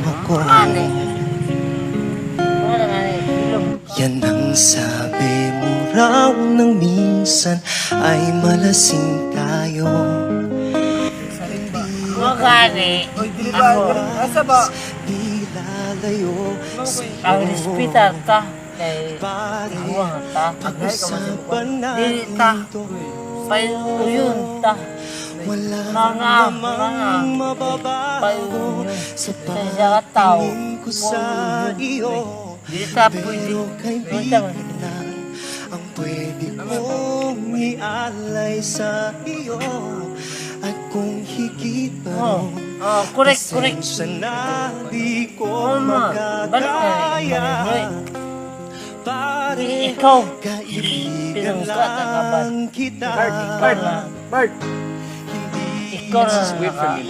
Ako. Yan ang sabi mo raw nang minsan ay malasing tayo. Magani, ako, Nilalayo ang hospital ta, kay awang ta, dili ta, payun ta, mga, payun yun, sa isang tao, dili ta pwede, dili ta ang pwede kong ialay sa iyo. At kung higit pa correct. pasensya na di ko Balik magkakaya. Pare, ikaw, kaibigan pinangkat ang kaban. lang kita. Bart, Hindi ikaw na